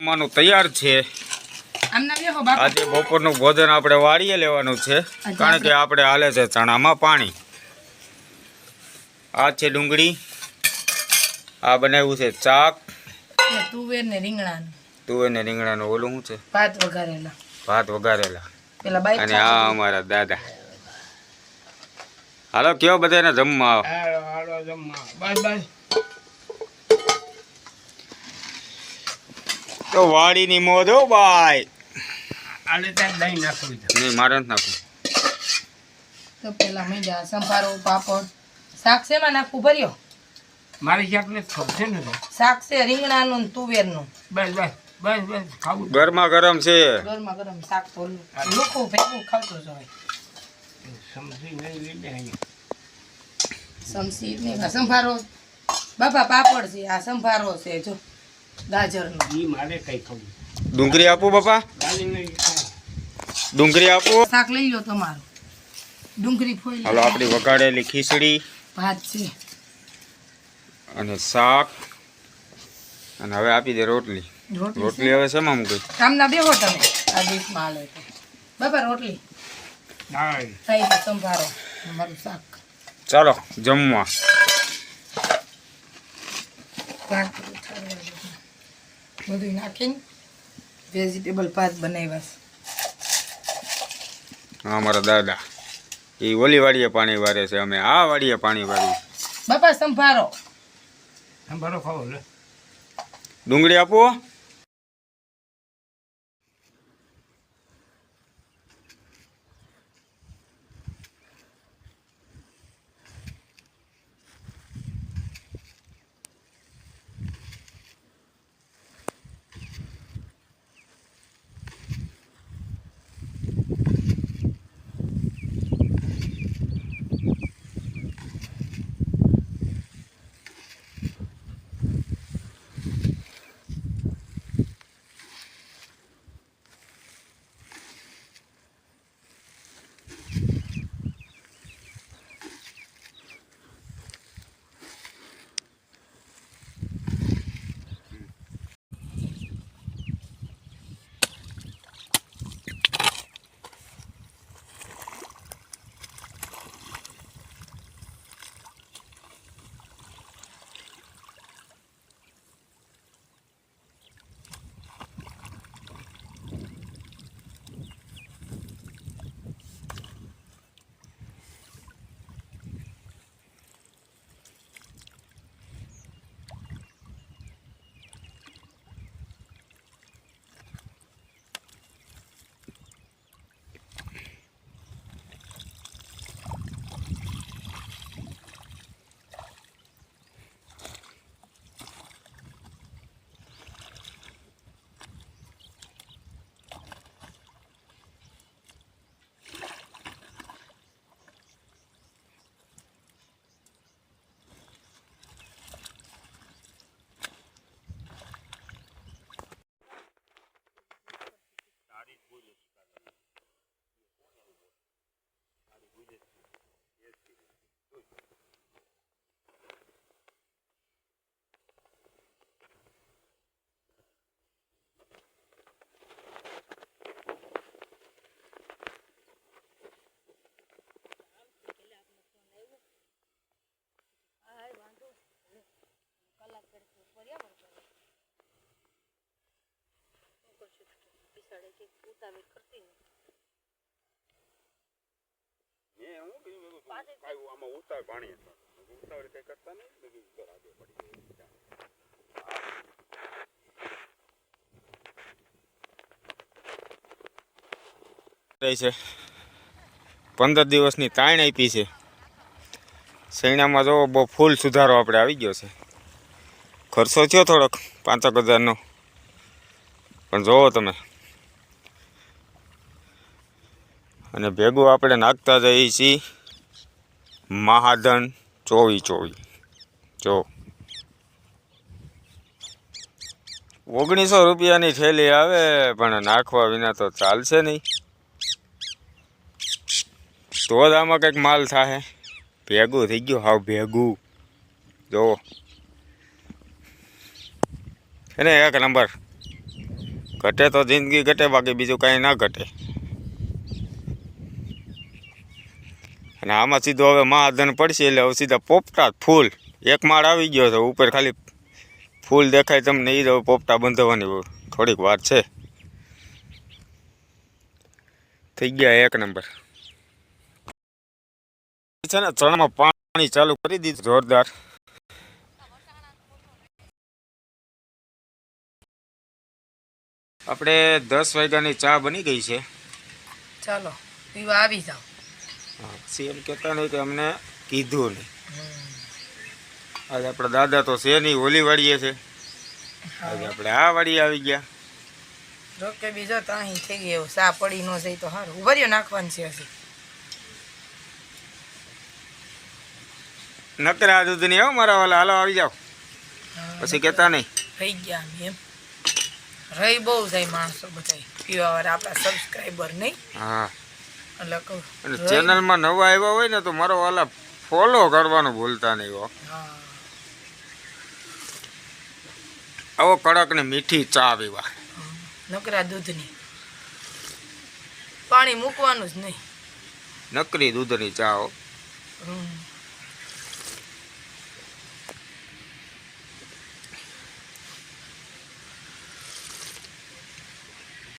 માનું તૈયાર છે। આજે બપોરનું ભોજન આપણે વાળીએ લેવાનું છે, કારણ કે આપણે હાલે છે ચણામાં પાણી। આ છે ડુંગળી, આ બનાવ્યું છે ચાક, તુવેર ને રીંગણાનું ઓલું શું છે, ભાત વઘારેલા। પેલા અને આ અમારા દાદા। હાલો કયો બધાને જમવા તો વાડીની મોજ હો ભાઈ। નહીં મારે નથી નાખવું। તો પેલા મીંડા સંભારો પાપડ શાક છે માં નાખવું ભર્યો મારી શાક ને છે ને શાક છે રીંગણાનું ને તુવેરનું। બસ બસ બસ બસ ખાવું ગરમા ગરમ છે। ગરમા ગરમ શાક તો લોકો ભેગું ખાવતો જ હોય। સમજી નહીં લીધે સમસી ને સંભારો બાપા પાપડ છે, આ સંભારો છે જો ગાજરનો। ઈ મારે કઈ ખાવું। ડુંગળી આપો બાપા, ડુંગળી આપો। શાક લઈ લો તમારું, ડુંગળી ફોઈ હાલો આપણી વઘારેલી ખીચડી, ભાત છે અને શાક, અને હવે આપી દે રોટલી। રોટલી હવે શેમાં મૂકી? કામના બેહો તમે આ ડીશમાં હાલે તો બાપા રોટલી થઈ ગયો સંભારો અમારું શાક। ચાલો જમવા। બધું નાખીને વેજીટેબલ ભાત બનાવ્યા છે। હા અમારા દાદા એ ઓલી વાડીએ પાણી વારે છે, અમે આ વાડીએ પાણી વારી। બાપા સંભારો ખાવો લે। ડુંગળી આપો। છે 15 દિવસની તાણ આપી છે સૈણામાં। જો બહુ ફૂલ સુધારો આપણે આવી ગયો છે। ખર્ચો થયો થોડોક 5,000નો, પણ જોવો તમે। અને ભેગું આપણે નાખતા જઈએ છીએ મહાધન 24/24। જો 1900 રૂપિયાની થેલી આવે, પણ નાખવા વિના તો ચાલશે નહીં। તો જ આમાં કંઈક માલ થાય। ભેગું થઈ ગયું, હાવ ભેગું જો એને 1 નંબર। ઘટે તો જિંદગી ઘટે, બાકી બીજું કાંઈ ના ઘટે. અને આમાં સીધો હવે મહાધન પડશે એટલે હવે સીધા પોપટા ફૂલ. એક માળ આવી ગયો છે, ઉપર ખાલી ફૂલ દેખાય તમને, એ જ હવે પોપટા બંધાવવાની થોડીક વાર છે. થઈ ગયા 1 નંબર. છે ને ચણામાં પાણી ચાલુ કરી દીધું જોરદાર. આપણે 10 વાગ્યાની ચા બની ગઈ છે. ચાલો પીવા આવી જાઓ. પછી એમ કહેતા નહીં કે અમને કીધું નહીં. આજે આપણા દાદા તો છે નહીં, ઓલી વાડીએ છે. આજે આપણે આ વાડીએ આવી ગયા. રોકે બીજો તો અહીં થઈ ગયો, સા પડી ન જાય તો સારું. ઉભર્યો નાખવાનું છે હજી. નકરા દૂધ નહીં હો મારા વાલા, હાલો આવી જાઓ. પછી કહેતા નહીં. થઈ ગયા અમે એમ. રહી બહુ જાય માણસો બધા પીવા વાળા આપણા સબસ્ક્રાઈબર નહીં. હા, એટલે કહું અને ચેનલમાં નવા આવ્યા હોય ને તો મારો વાલા ફોલો કરવાનું ભૂલતા નહીં હો. હા આવો કડક ને મીઠી ચા પીવા. નકરા દૂધની, પાણી મૂકવાનું જ નહીં. નકરી દૂધની ચા હો. હમ